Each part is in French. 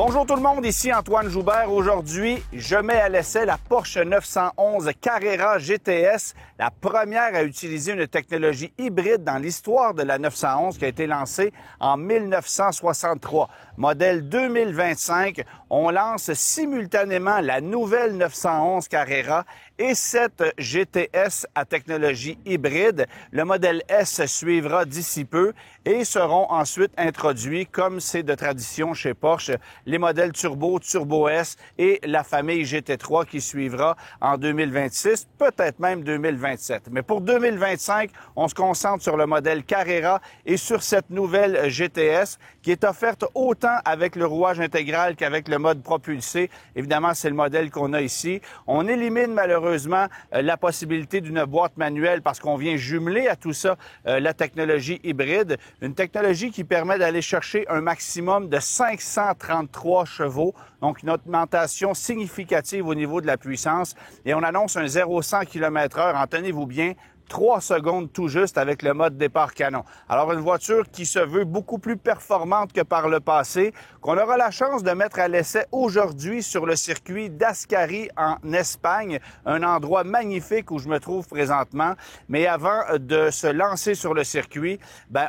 Bonjour tout le monde, ici Antoine Joubert. Aujourd'hui, je mets à l'essai la Porsche 911 Carrera GTS, la première à utiliser une technologie hybride dans l'histoire de la 911 qui a été lancée en 1963. Modèle 2025, on lance simultanément la nouvelle 911 Carrera et cette GTS à technologie hybride. Le modèle S suivra d'ici peu et seront ensuite introduits, comme c'est de tradition chez Porsche, les modèles Turbo, Turbo S et la famille GT3 qui suivra en 2026, peut-être même 2027. Mais pour 2025, on se concentre sur le modèle Carrera et sur cette nouvelle GTS qui est offerte autant avec le rouage intégral qu'avec le mode propulsé. Évidemment, c'est le modèle qu'on a ici. On élimine malheureusement la possibilité d'une boîte manuelle parce qu'on vient jumeler à tout ça la technologie hybride, une technologie qui permet d'aller chercher un maximum de 533 chevaux, donc une augmentation significative au niveau de la puissance. Et on annonce un 0-100 km/h, en tenez-vous bien, 3 secondes tout juste avec le mode départ canon. Alors, une voiture qui se veut beaucoup plus performante que par le passé, qu'on aura la chance de mettre à l'essai aujourd'hui sur le circuit d'Ascari en Espagne, un endroit magnifique où je me trouve présentement. Mais avant de se lancer sur le circuit,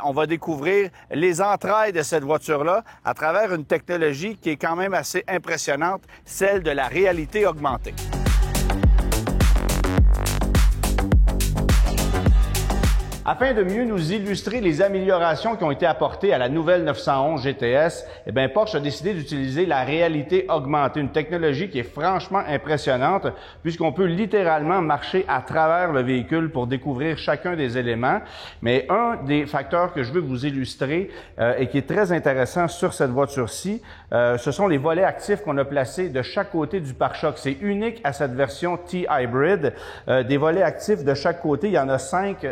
on va découvrir les entrailles de cette voiture-là à travers une technologie qui est quand même assez impressionnante, celle de la réalité augmentée. Afin de mieux nous illustrer les améliorations qui ont été apportées à la nouvelle 911 GTS, Porsche a décidé d'utiliser la réalité augmentée, une technologie qui est franchement impressionnante puisqu'on peut littéralement marcher à travers le véhicule pour découvrir chacun des éléments. Mais un des facteurs que je veux vous illustrer et qui est très intéressant sur cette voiture-ci, ce sont les volets actifs qu'on a placés de chaque côté du pare-choc. C'est unique à cette version T-Hybrid. Des volets actifs de chaque côté, il y en a 5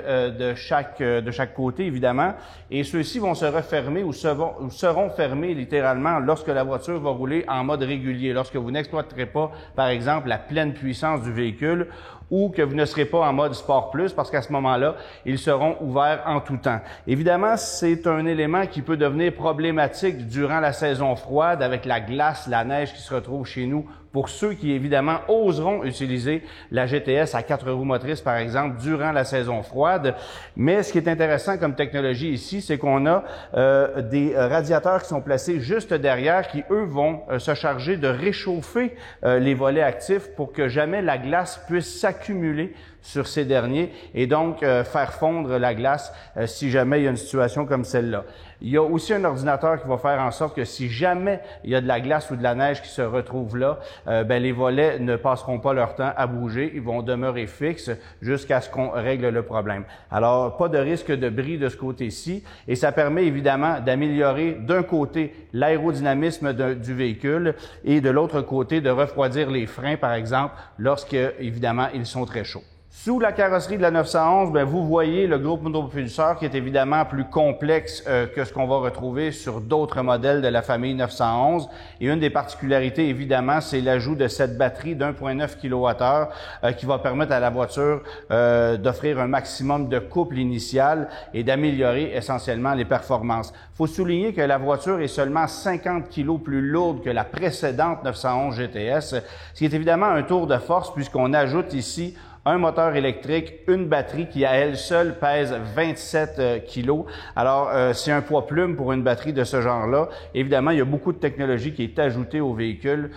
de chaque côté, évidemment, et ceux-ci vont se refermer ou seront fermés littéralement lorsque la voiture va rouler en mode régulier, lorsque vous n'exploiterez pas, par exemple, la pleine puissance du véhicule ou que vous ne serez pas en mode Sport Plus, parce qu'à ce moment-là, ils seront ouverts en tout temps. Évidemment, c'est un élément qui peut devenir problématique durant la saison froide avec la glace, la neige qui se retrouve chez nous pour ceux qui, évidemment, oseront utiliser la GTS à 4 roues motrices, par exemple, durant la saison froide. Mais ce qui est intéressant comme technologie ici, c'est qu'on a des radiateurs qui sont placés juste derrière, qui, eux, vont se charger de réchauffer les volets actifs pour que jamais la glace puisse s'accumuler sur ces derniers et donc faire fondre la glace si jamais il y a une situation comme celle-là. Il y a aussi un ordinateur qui va faire en sorte que si jamais il y a de la glace ou de la neige qui se retrouve là, les volets ne passeront pas leur temps à bouger, ils vont demeurer fixes jusqu'à ce qu'on règle le problème. Alors, pas de risque de bris de ce côté-ci et ça permet évidemment d'améliorer d'un côté l'aérodynamisme du véhicule et de l'autre côté de refroidir les freins, par exemple, lorsque, évidemment, ils sont très chauds. Sous la carrosserie de la 911, vous voyez le groupe motopropulseur qui est évidemment plus complexe que ce qu'on va retrouver sur d'autres modèles de la famille 911. Et une des particularités, évidemment, c'est l'ajout de cette batterie d'1,9 kWh qui va permettre à la voiture d'offrir un maximum de couple initial et d'améliorer essentiellement les performances. Il faut souligner que la voiture est seulement 50 kg plus lourde que la précédente 911 GTS, ce qui est évidemment un tour de force puisqu'on ajoute ici un moteur électrique, une batterie qui à elle seule pèse 27 kg. Alors, c'est un poids plume pour une batterie de ce genre-là. Évidemment, il y a beaucoup de technologie qui est ajoutée au véhicule.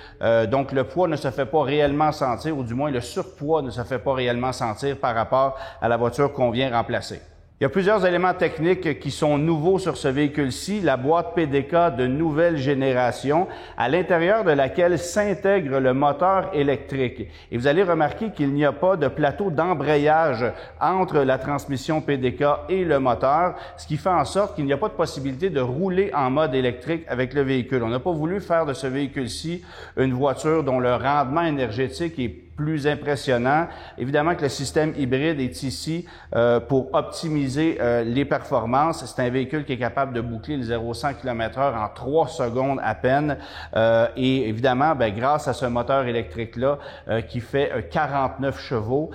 Donc, le poids ne se fait pas réellement sentir, ou du moins le surpoids ne se fait pas réellement sentir par rapport à la voiture qu'on vient remplacer. Il y a plusieurs éléments techniques qui sont nouveaux sur ce véhicule-ci, la boîte PDK de nouvelle génération, à l'intérieur de laquelle s'intègre le moteur électrique. Et vous allez remarquer qu'il n'y a pas de plateau d'embrayage entre la transmission PDK et le moteur, ce qui fait en sorte qu'il n'y a pas de possibilité de rouler en mode électrique avec le véhicule. On n'a pas voulu faire de ce véhicule-ci une voiture dont le rendement énergétique est plus impressionnant. Évidemment que le système hybride est ici pour optimiser les performances. C'est un véhicule qui est capable de boucler le 0-100 km/h en 3 secondes à peine. Et évidemment, grâce à ce moteur électrique-là qui fait 49 chevaux,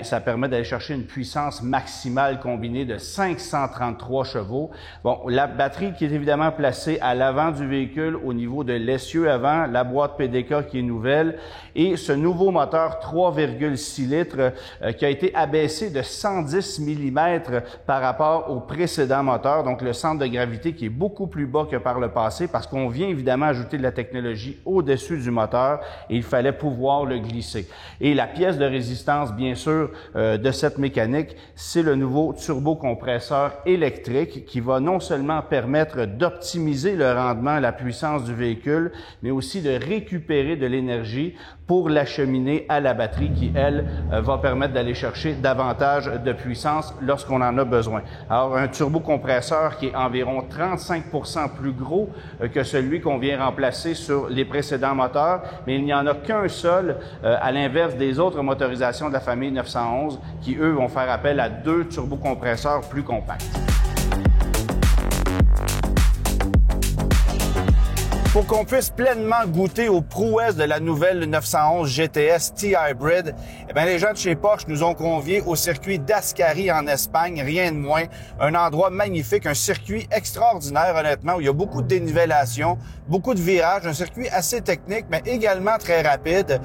ça permet d'aller chercher une puissance maximale combinée de 533 chevaux. Bon, la batterie qui est évidemment placée à l'avant du véhicule au niveau de l'essieu avant, la boîte PDK qui est nouvelle et ce nouveau moteur 3,6 litres qui a été abaissé de 110 mm par rapport au précédent moteur. Donc, le centre de gravité qui est beaucoup plus bas que par le passé parce qu'on vient évidemment ajouter de la technologie au-dessus du moteur et il fallait pouvoir le glisser. Et la pièce de résistance, bien sûr, de cette mécanique, c'est le nouveau turbocompresseur électrique qui va non seulement permettre d'optimiser le rendement, la puissance du véhicule, mais aussi de récupérer de l'énergie pour l'acheminer à la batterie qui, elle, va permettre d'aller chercher davantage de puissance lorsqu'on en a besoin. Alors, un turbocompresseur qui est environ 35% plus gros que celui qu'on vient remplacer sur les précédents moteurs, mais il n'y en a qu'un seul, à l'inverse des autres motorisations de la famille 911, qui, eux, vont faire appel à 2 turbocompresseurs plus compacts. Pour qu'on puisse pleinement goûter aux prouesses de la nouvelle 911 GTS T-Hybrid, les gens de chez Porsche nous ont conviés au circuit d'Ascari en Espagne, rien de moins. Un endroit magnifique, un circuit extraordinaire honnêtement, où il y a beaucoup de dénivellation, beaucoup de virages, un circuit assez technique, mais également très rapide,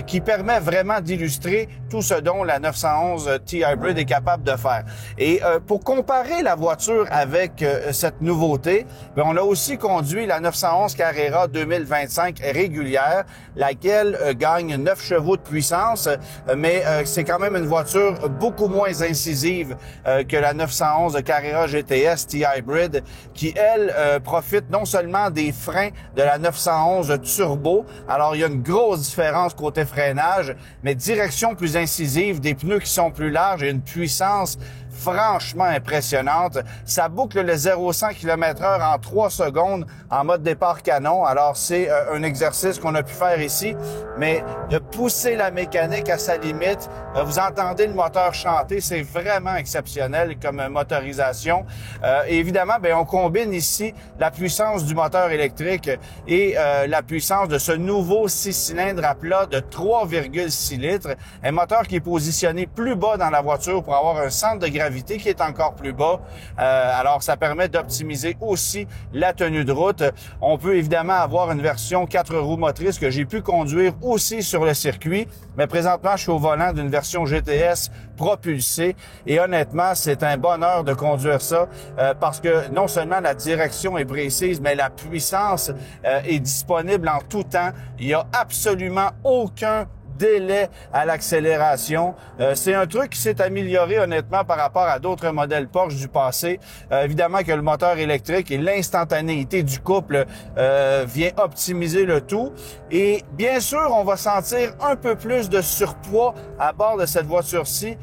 qui permet vraiment d'illustrer tout ce dont la 911 T-Hybrid est capable de faire. Et pour comparer la voiture avec cette nouveauté, on a aussi conduit la 911 Carrera 2025 régulière, laquelle gagne 9 chevaux de puissance, mais c'est quand même une voiture beaucoup moins incisive que la 911 Carrera GTS T-Hybrid, qui, elle, profite non seulement des freins de la 911 Turbo, alors il y a une grosse différence côté freinage, mais direction plus incisive, des pneus qui sont plus larges et une puissance franchement impressionnante. Ça boucle le 0-100 km/h en 3 secondes en mode départ canon. Alors, c'est un exercice qu'on a pu faire ici, mais de pousser la mécanique à sa limite, vous entendez le moteur chanter, c'est vraiment exceptionnel comme motorisation. Et évidemment, on combine ici la puissance du moteur électrique et la puissance de ce nouveau 6 cylindres à plat de 3,6 litres, un moteur qui est positionné plus bas dans la voiture pour avoir un centre de gravité qui est encore plus bas. Alors, ça permet d'optimiser aussi la tenue de route. On peut évidemment avoir une version 4 roues motrices que j'ai pu conduire aussi sur le circuit, mais présentement, je suis au volant d'une version GTS propulsée et honnêtement, c'est un bonheur de conduire ça parce que non seulement la direction est précise, mais la puissance est disponible en tout temps. Il n'y a absolument aucun délai à l'accélération. C'est un truc qui s'est amélioré honnêtement par rapport à d'autres modèles Porsche du passé. Évidemment que le moteur électrique et l'instantanéité du couple vient optimiser le tout. Et bien sûr, on va sentir un peu plus de surpoids à bord de cette voiture-ci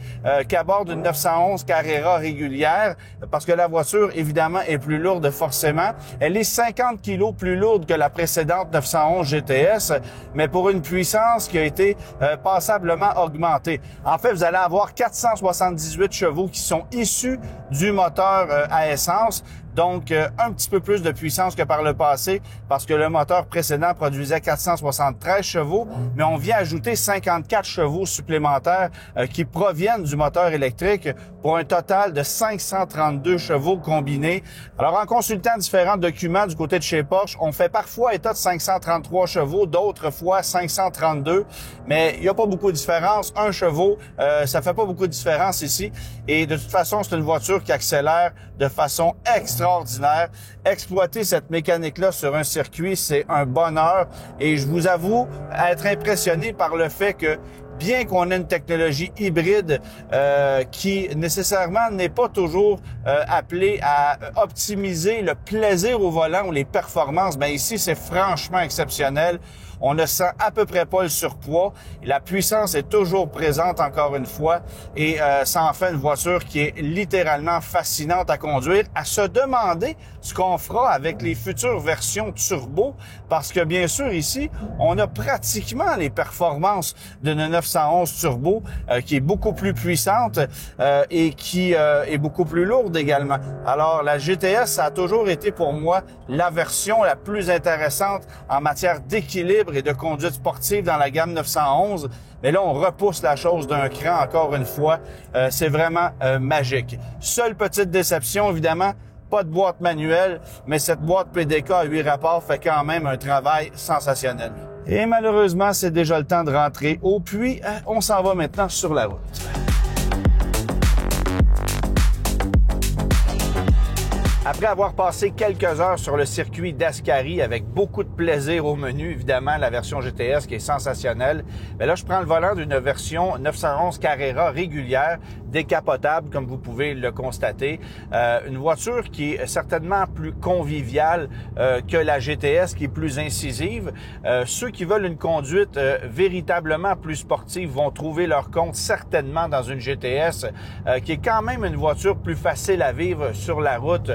qu'à bord d'une 911 Carrera régulière parce que la voiture, évidemment, est plus lourde forcément. Elle est 50 kg plus lourde que la précédente 911 GTS, mais pour une puissance qui a été passablement augmenté. En fait, vous allez avoir 478 chevaux qui sont issus du moteur à essence. Donc, un petit peu plus de puissance que par le passé parce que le moteur précédent produisait 473 chevaux, mais on vient ajouter 54 chevaux supplémentaires qui proviennent du moteur électrique pour un total de 532 chevaux combinés. Alors, en consultant différents documents du côté de chez Porsche, on fait parfois état de 533 chevaux, d'autres fois 532, mais il n'y a pas beaucoup de différence. Un chevaux, ça fait pas beaucoup de différence ici. Et de toute façon, c'est une voiture qui accélère de façon extraordinaire. Exploiter cette mécanique-là sur un circuit, c'est un bonheur. Et je vous avoue être impressionné par le fait que bien qu'on ait une technologie hybride qui nécessairement n'est pas toujours appelée à optimiser le plaisir au volant ou les performances, ici, c'est franchement exceptionnel. On ne sent à peu près pas le surpoids. La puissance est toujours présente, encore une fois, et ça en fait une voiture qui est littéralement fascinante à conduire. À se demander ce qu'on fera avec les futures versions turbo, parce que bien sûr ici, on a pratiquement les performances d'une 911 turbo qui est beaucoup plus puissante et qui est beaucoup plus lourde également. Alors la GTS, ça a toujours été pour moi la version la plus intéressante en matière d'équilibre et de conduite sportive dans la gamme 911. Mais là, on repousse la chose d'un cran encore une fois. C'est vraiment magique. Seule petite déception, évidemment, pas de boîte manuelle, mais cette boîte PDK à 8 rapports fait quand même un travail sensationnel. Et malheureusement, c'est déjà le temps de rentrer au puits. On s'en va maintenant sur la route. Après avoir passé quelques heures sur le circuit d'Ascari avec beaucoup de plaisir au menu, évidemment, la version GTS qui est sensationnelle, mais là, je prends le volant d'une version 911 Carrera régulière, décapotable, comme vous pouvez le constater. Une voiture qui est certainement plus conviviale que la GTS, qui est plus incisive. Ceux qui veulent une conduite véritablement plus sportive vont trouver leur compte certainement dans une GTS, qui est quand même une voiture plus facile à vivre sur la route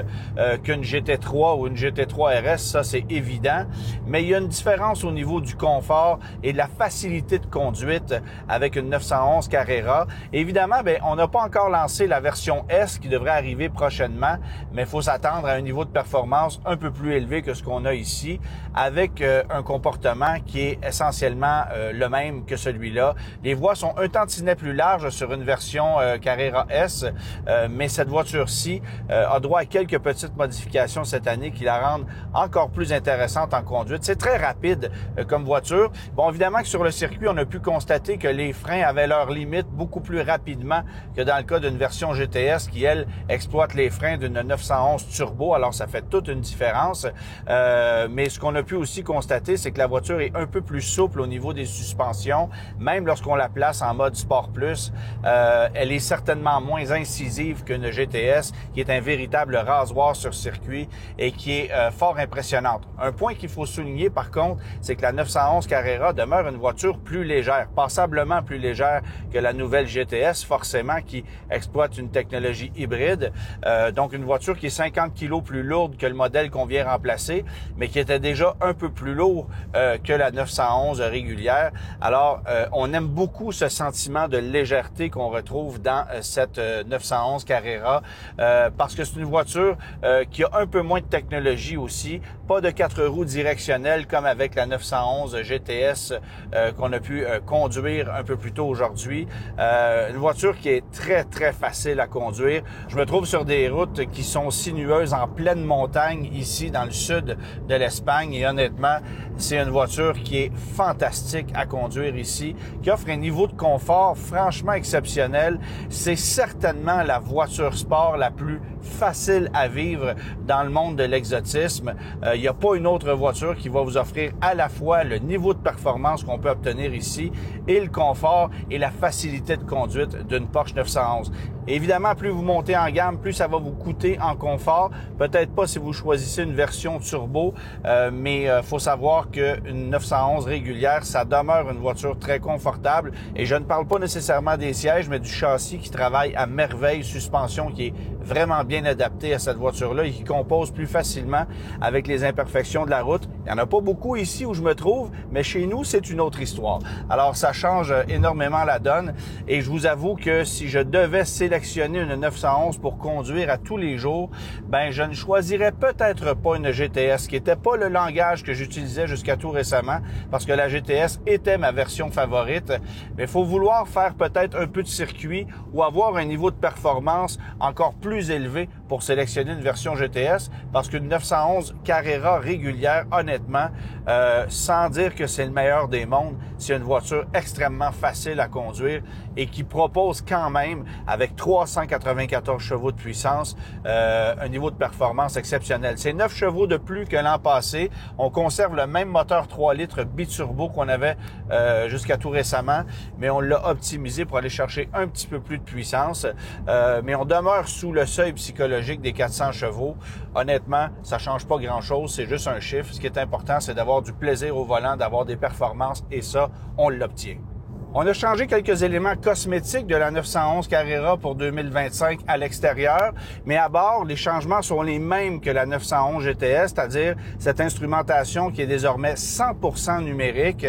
qu'une GT3 ou une GT3 RS, ça c'est évident. Mais il y a une différence au niveau du confort et de la facilité de conduite avec une 911 Carrera. Évidemment, on n'a pas encore lancé la version S qui devrait arriver prochainement, mais il faut s'attendre à un niveau de performance un peu plus élevé que ce qu'on a ici, avec un comportement qui est essentiellement le même que celui-là. Les voies sont un tantinet plus larges sur une version Carrera S, mais cette voiture-ci a droit à quelques petites modifications cette année qui la rendent encore plus intéressante en conduite. C'est très rapide comme voiture. Bon, évidemment que sur le circuit, on a pu constater que les freins avaient leurs limites beaucoup plus rapidement que dans le cas d'une version GTS qui, elle, exploite les freins d'une 911 turbo. Alors, ça fait toute une différence. Mais ce qu'on a pu aussi constater, c'est que la voiture est un peu plus souple au niveau des suspensions. Même lorsqu'on la place en mode Sport Plus, elle est certainement moins incisive qu'une GTS qui est un véritable rasoir sur circuit et qui est fort impressionnante. Un point qu'il faut souligner par contre, c'est que la 911 Carrera demeure une voiture plus légère, passablement plus légère que la nouvelle GTS, forcément, qui exploite une technologie hybride. Donc une voiture qui est 50 kg plus lourde que le modèle qu'on vient remplacer, mais qui était déjà un peu plus lourd que la 911 régulière. Alors, on aime beaucoup ce sentiment de légèreté qu'on retrouve dans cette 911 Carrera parce que c'est une voiture qui a un peu moins de technologie aussi, pas de 4 roues directionnelles comme avec la 911 GTS qu'on a pu conduire un peu plus tôt aujourd'hui. Une voiture qui est très, très facile à conduire. Je me trouve sur des routes qui sont sinueuses en pleine montagne ici dans le sud de l'Espagne et honnêtement, c'est une voiture qui est fantastique à conduire ici, qui offre un niveau de confort franchement exceptionnel. C'est certainement la voiture sport la plus facile à vivre dans le monde de l'exotisme. Il n'y a pas une autre voiture qui va vous offrir à la fois le niveau de performance qu'on peut obtenir ici et le confort et la facilité de conduite d'une Porsche 911. Évidemment, plus vous montez en gamme, plus ça va vous coûter en confort. Peut-être pas si vous choisissez une version turbo, mais faut savoir qu'une 911 régulière, ça demeure une voiture très confortable. Et je ne parle pas nécessairement des sièges, mais du châssis qui travaille à merveille, suspension qui est vraiment bien adaptée à cette voiture-là et qui compose plus facilement avec les imperfections de la route. Il n'y en a pas beaucoup ici où je me trouve, mais chez nous, c'est une autre histoire. Alors, ça change énormément la donne et je vous avoue que si je devais sélectionner une 911 pour conduire à tous les jours, je ne choisirais peut-être pas une GTS, qui n'était pas le langage que j'utilisais jusqu'à tout récemment, parce que la GTS était ma version favorite. Mais il faut vouloir faire peut-être un peu de circuit ou avoir un niveau de performance encore plus élevé pour sélectionner une version GTS, parce qu'une 911 Carrera régulière, honnêtement, sans dire que c'est le meilleur des mondes, c'est une voiture extrêmement facile à conduire et qui propose quand même, avec 394 chevaux de puissance, un niveau de performance exceptionnel. C'est 9 chevaux de plus que l'an passé. On conserve le même moteur 3 litres biturbo qu'on avait jusqu'à tout récemment, mais on l'a optimisé pour aller chercher un petit peu plus de puissance. Mais on demeure sous le seuil psychologique des 400 chevaux. Honnêtement, ça change pas grand-chose, c'est juste un chiffre. Ce qui est important, c'est d'avoir du plaisir au volant, d'avoir des performances, et ça, on l'obtient. On a changé quelques éléments cosmétiques de la 911 Carrera pour 2025 à l'extérieur, mais à bord, les changements sont les mêmes que la 911 GTS, c'est-à-dire cette instrumentation qui est désormais 100% numérique.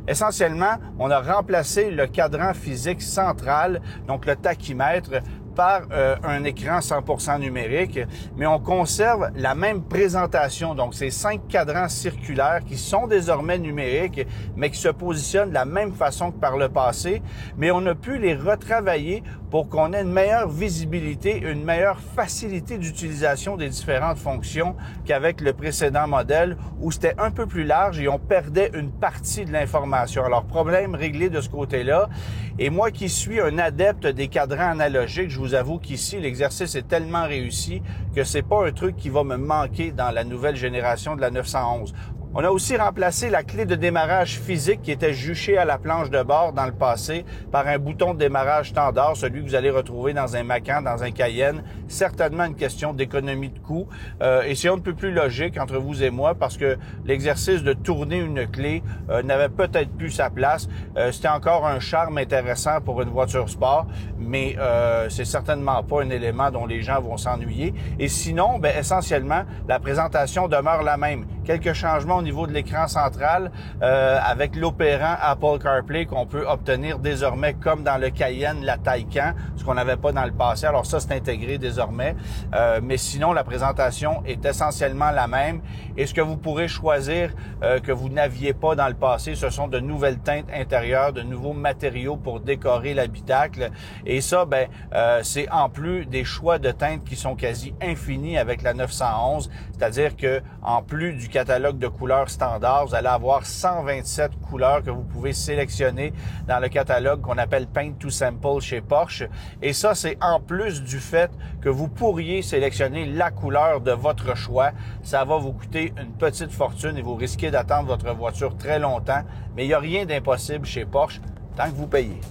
Essentiellement, on a remplacé le cadran physique central, donc le tachymètre, par un écran 100% numérique, mais on conserve la même présentation. Donc, ces 5 cadrans circulaires qui sont désormais numériques, mais qui se positionnent de la même façon que par le passé, mais on a pu les retravailler pour qu'on ait une meilleure visibilité, une meilleure facilité d'utilisation des différentes fonctions qu'avec le précédent modèle où c'était un peu plus large et on perdait une partie de l'information. Alors, problème réglé de ce côté-là. Et moi qui suis un adepte des cadrans analogiques, je vous avoue qu'ici, l'exercice est tellement réussi que c'est pas un truc qui va me manquer dans la nouvelle génération de la 911. On a aussi remplacé la clé de démarrage physique qui était juchée à la planche de bord dans le passé par un bouton de démarrage standard, celui que vous allez retrouver dans un Macan, dans un Cayenne. Certainement une question d'économie de coût. Et c'est un peu plus logique entre vous et moi parce que l'exercice de tourner une clé n'avait peut-être plus sa place. C'était encore un charme intéressant pour une voiture sport, mais c'est certainement pas un élément dont les gens vont s'ennuyer. Et sinon, essentiellement, la présentation demeure la même. Quelques changements au niveau de l'écran central avec l'opérant Apple CarPlay qu'on peut obtenir désormais comme dans le Cayenne, la Taycan, ce qu'on n'avait pas dans le passé. Alors ça, c'est intégré désormais. Mais sinon, la présentation est essentiellement la même. Et ce que vous pourrez choisir que vous n'aviez pas dans le passé, ce sont de nouvelles teintes intérieures, de nouveaux matériaux pour décorer l'habitacle. Et ça, c'est en plus des choix de teintes qui sont quasi infinis avec la 911. C'est-à-dire que en plus du catalogue de couleurs standard, vous allez avoir 127 couleurs que vous pouvez sélectionner dans le catalogue qu'on appelle Paint to Sample chez Porsche. Et ça, c'est en plus du fait que vous pourriez sélectionner la couleur de votre choix. Ça va vous coûter une petite fortune et vous risquez d'attendre votre voiture très longtemps. Mais il n'y a rien d'impossible chez Porsche tant que vous payez.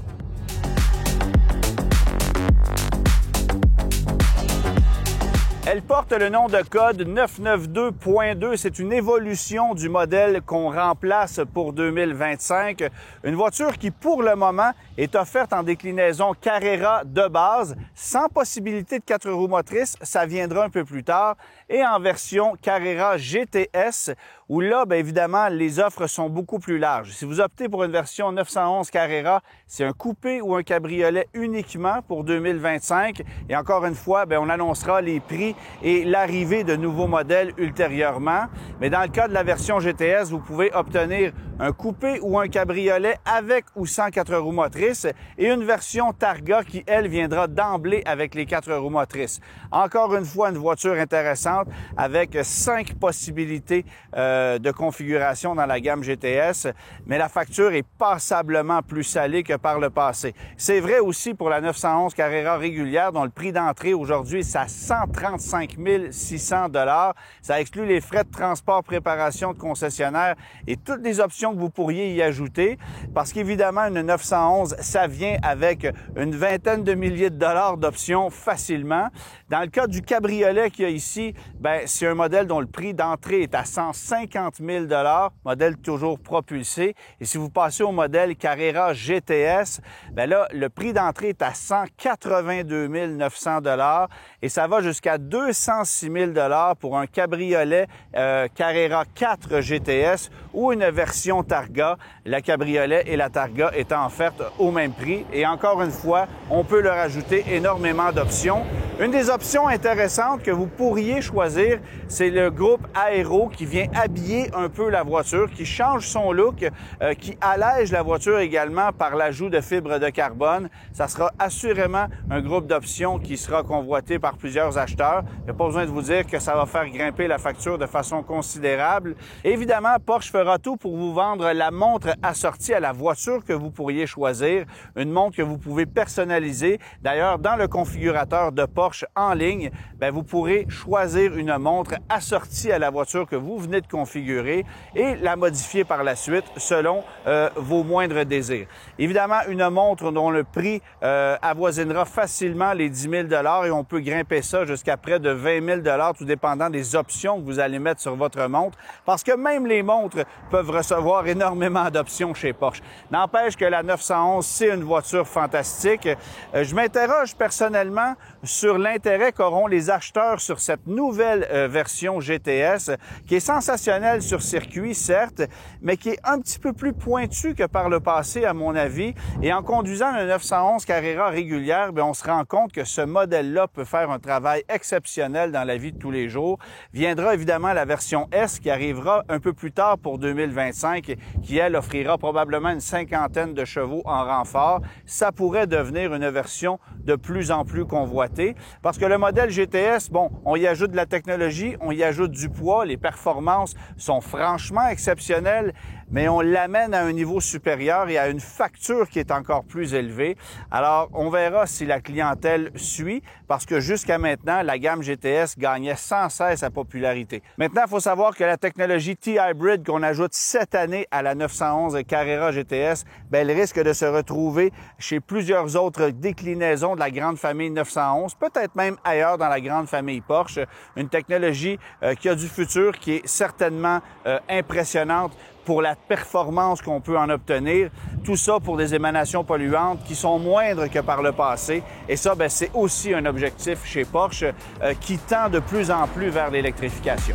Elle porte le nom de code 992.2. C'est une évolution du modèle qu'on remplace pour 2025. Une voiture qui, pour le moment, est offerte en déclinaison Carrera de base, sans possibilité de 4 roues motrices. Ça viendra un peu plus tard. Et en version Carrera GTS, où là, évidemment, les offres sont beaucoup plus larges. Si vous optez pour une version 911 Carrera, c'est un coupé ou un cabriolet uniquement pour 2025. Et encore une fois, on annoncera les prix et l'arrivée de nouveaux modèles ultérieurement. Mais dans le cas de la version GTS, vous pouvez obtenir un coupé ou un cabriolet avec ou sans 4 roues motrices et une version Targa qui, elle, viendra d'emblée avec les 4 roues motrices. Encore une fois, une voiture intéressante avec 5 possibilités de configuration dans la gamme GTS, mais la facture est passablement plus salée que par le passé. C'est vrai aussi pour la 911 Carrera régulière dont le prix d'entrée aujourd'hui est à 135 600 $. Ça exclut les frais de transport, préparation de concessionnaire et toutes les options que vous pourriez y ajouter parce qu'évidemment, une 911, ça vient avec une vingtaine de milliers de dollars d'options facilement. Dans le cas du cabriolet qu'il y a ici, c'est un modèle dont le prix d'entrée est à 150 000 $, modèle toujours propulsé. Et si vous passez au modèle Carrera GTS, là, le prix d'entrée est à 182 900 $ et ça va jusqu'à 206 000 $ pour un cabriolet Carrera 4 GTS ou une version Targa. La cabriolet et la Targa étant offertes au même prix. Et encore une fois, on peut leur ajouter énormément d'options. Une des options intéressantes que vous pourriez choisir, c'est le groupe Aero qui vient habiller un peu la voiture, qui change son look, qui allège la voiture également par l'ajout de fibres de carbone. Ça sera assurément un groupe d'options qui sera convoité par plusieurs acheteurs. Il n'y a pas besoin de vous dire que ça va faire grimper la facture de façon considérable. Évidemment, Porsche fera tout pour vous vendre vendre la montre assortie à la voiture que vous pourriez choisir, une montre que vous pouvez personnaliser. D'ailleurs, dans le configurateur de Porsche en ligne, vous pourrez choisir une montre assortie à la voiture que vous venez de configurer et la modifier par la suite selon vos moindres désirs. Évidemment, une montre dont le prix avoisinera facilement les 10 000 $ et on peut grimper ça jusqu'à près de 20 000 $, tout dépendant des options que vous allez mettre sur votre montre, parce que même les montres peuvent recevoir énormément d'options chez Porsche. N'empêche que la 911, c'est une voiture fantastique. Je m'interroge personnellement sur l'intérêt qu'auront les acheteurs sur cette nouvelle version GTS, qui est sensationnelle sur circuit, certes, mais qui est un petit peu plus pointue que par le passé, à mon avis. Et en conduisant une 911 Carrera régulière, on se rend compte que ce modèle-là peut faire un travail exceptionnel dans la vie de tous les jours. Viendra évidemment la version S qui arrivera un peu plus tard pour 2025, qui, elle, offrira probablement une cinquantaine de chevaux en renfort. Ça pourrait devenir une version de plus en plus convoitée, parce que le modèle GTS, on y ajoute de la technologie, on y ajoute du poids, les performances sont franchement exceptionnelles, mais on l'amène à un niveau supérieur et à une facture qui est encore plus élevée. Alors, on verra si la clientèle suit, parce que jusqu'à maintenant, la gamme GTS gagnait sans cesse à popularité. Maintenant, il faut savoir que la technologie T-Hybrid qu'on ajoute cette année à la 911 Carrera GTS, elle risque de se retrouver chez plusieurs autres déclinaisons de la grande famille 911, peut-être même ailleurs dans la grande famille Porsche. Une technologie qui a du futur, qui est certainement impressionnante pour la performance qu'on peut en obtenir. Tout ça pour des émanations polluantes qui sont moindres que par le passé. Et ça, c'est aussi un objectif chez Porsche qui tend de plus en plus vers l'électrification.